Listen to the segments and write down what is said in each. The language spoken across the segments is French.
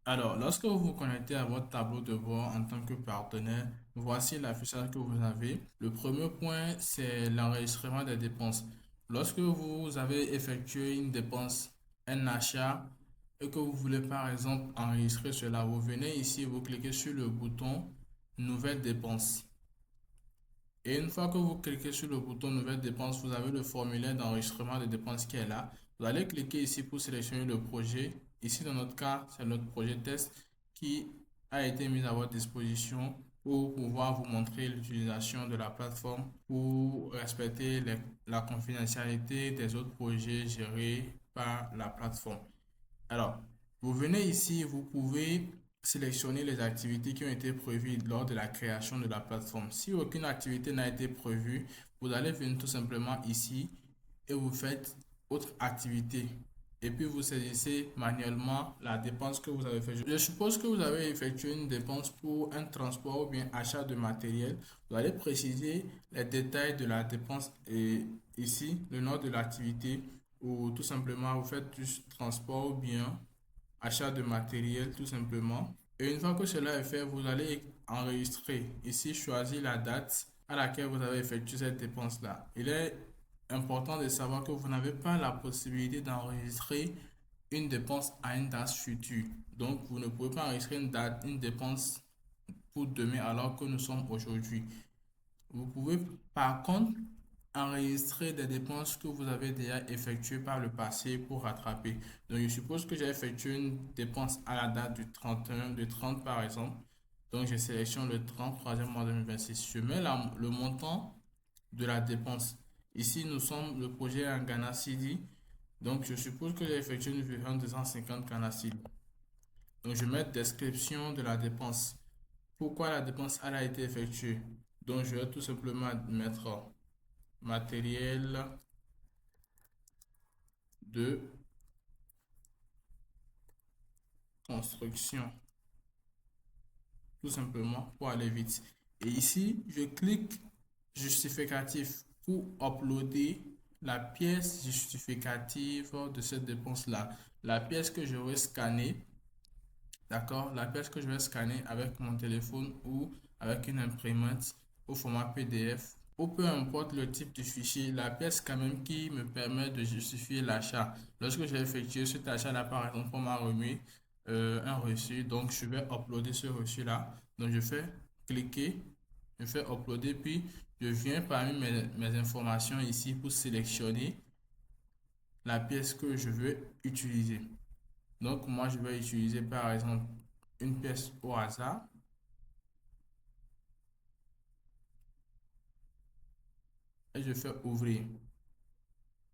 Alors, lorsque vous vous connectez à votre tableau de bord en tant que partenaire, voici l'affichage que vous avez. Le premier point, c'est l'enregistrement des dépenses. Lorsque vous avez effectué une dépense, un achat, et que vous voulez par exemple enregistrer cela, vous venez ici, vous cliquez sur le bouton Nouvelle dépense. Et une fois que vous cliquez sur le bouton Nouvelle dépense, vous avez le formulaire d'enregistrement des dépenses qui est là. Vous allez cliquer ici pour sélectionner le projet. Ici, dans notre cas, c'est notre projet test qui a été mis à votre disposition pour pouvoir vous montrer l'utilisation de la plateforme pour respecter la confidentialité des autres projets gérés par la plateforme. Alors, vous venez ici, vous pouvez sélectionner les activités qui ont été prévues lors de la création de la plateforme. Si aucune activité n'a été prévue, vous allez venir tout simplement ici et vous faites autre activité. Et puis vous saisissez manuellement la dépense que vous avez fait. Je suppose que vous avez effectué une dépense pour un transport ou bien achat de matériel. Vous allez préciser les détails de la dépense et ici le nom de l'activité ou tout simplement vous faites du transport ou bien achat de matériel tout simplement. Et une fois que cela est fait, vous allez enregistrer. Ici, choisir la date à laquelle vous avez effectué cette dépense-là. Il est important de savoir que vous n'avez pas la possibilité d'enregistrer une dépense à une date future. Donc, vous ne pouvez pas enregistrer une date, une dépense pour demain alors que nous sommes aujourd'hui. Vous pouvez par contre enregistrer des dépenses que vous avez déjà effectuées par le passé pour rattraper. Donc, je suppose que j'ai effectué une dépense à la date du 31, du 30 par exemple. Donc, je sélectionne le 30, troisième mois 2026. Je mets le montant de la dépense. Ici, nous sommes le projet en Ghana Cedi. Donc, je suppose que j'ai effectué une virement de 250 Ghana Cedi. Donc, je mets description de la dépense. Pourquoi la dépense elle a été effectuée? Donc, je vais tout simplement mettre matériel de construction, tout simplement pour aller vite. Et ici, je clique justificatif pour uploader la pièce justificative de cette dépense-là. La pièce que je vais scanner, d'accord? La pièce que je vais scanner avec mon téléphone ou avec une imprimante au format PDF ou peu importe le type de fichier, la pièce quand même qui me permet de justifier l'achat. Lorsque j'ai effectué cet achat-là, par exemple, on m'a remis un reçu, donc je vais uploader ce reçu-là. Donc je fais cliquer, je fais uploader, puis je viens parmi mes informations ici pour sélectionner la pièce que je veux utiliser. Donc moi, je vais utiliser par exemple une pièce au hasard et je fais ouvrir.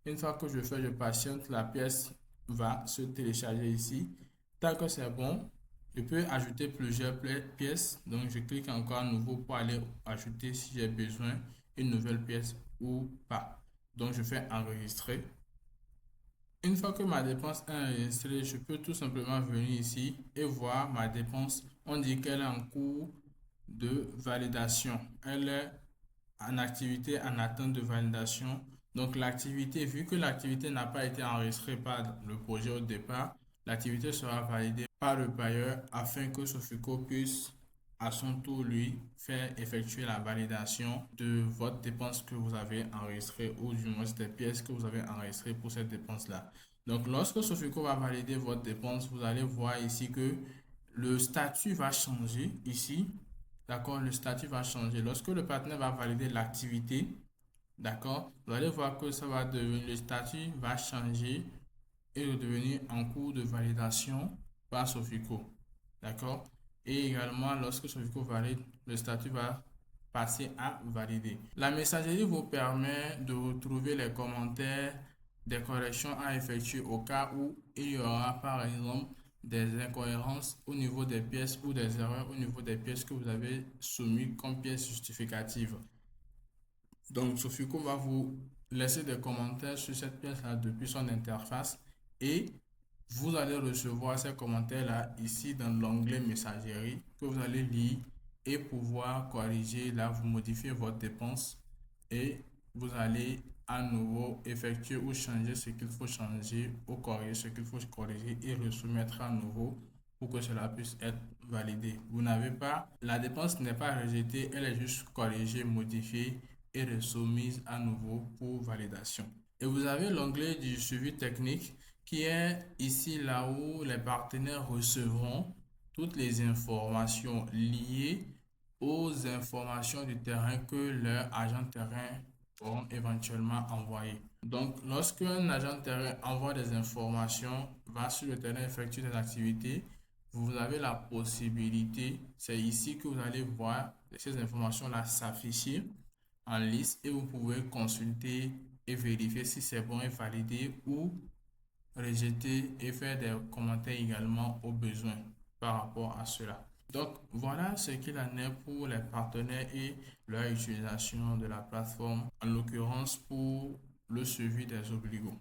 Une fois que je fais, je patiente, la pièce va se télécharger ici. Tant que c'est bon, je peux ajouter plusieurs pièces. Donc, je clique encore à nouveau pour aller ajouter si j'ai besoin une nouvelle pièce ou pas. Donc, je fais enregistrer. Une fois que ma dépense est enregistrée, je peux tout simplement venir ici et voir ma dépense. On dit qu'elle est en cours de validation. Elle est en activité en attente de validation. Donc l'activité, vu que l'activité n'a pas été enregistrée par le projet au départ, l'activité sera validée par le bailleur afin que Sofico puisse à son tour lui faire effectuer la validation de votre dépense que vous avez enregistrée ou du moins des pièces que vous avez enregistrées pour cette dépense-là. Donc lorsque Sofico va valider votre dépense, vous allez voir ici que le statut va changer ici. D'accord, le statut va changer. Lorsque le partenaire va valider l'activité, d'accord, vous allez voir que ça va devenir, le statut va changer et devenir en cours de validation par Sofico. D'accord? Et également, lorsque Sofico valide, le statut va passer à valider. La messagerie vous permet de retrouver les commentaires, des corrections à effectuer au cas où il y aura par exemple des incohérences au niveau des pièces ou des erreurs au niveau des pièces que vous avez soumises comme pièces justificatives. Donc, Sofico va vous laisser des commentaires sur cette pièce-là depuis son interface et vous allez recevoir ces commentaires-là ici dans l'onglet messagerie que vous allez lire et pouvoir corriger. Là, vous modifiez votre dépense et vous allez à nouveau effectuer ou changer ce qu'il faut changer ou corriger ce qu'il faut corriger et resoumettre à nouveau pour que cela puisse être validé. Vous n'avez pas, la dépense n'est pas rejetée, elle est juste corrigée, modifiée et resoumise à nouveau pour validation. Et vous avez l'onglet du suivi technique qui est ici là où les partenaires recevront toutes les informations liées aux informations du terrain que leur agent de terrain vont éventuellement envoyer. Donc, lorsqu'un agent de terrain envoie des informations, va sur le terrain effectuer des activités, vous avez la possibilité, c'est ici que vous allez voir ces informations-là s'afficher en liste et vous pouvez consulter et vérifier si c'est bon et validé ou rejeter et faire des commentaires également au besoin par rapport à cela. Donc voilà ce qu'il en est pour les partenaires et leur utilisation de la plateforme, en l'occurrence pour le suivi des obligos.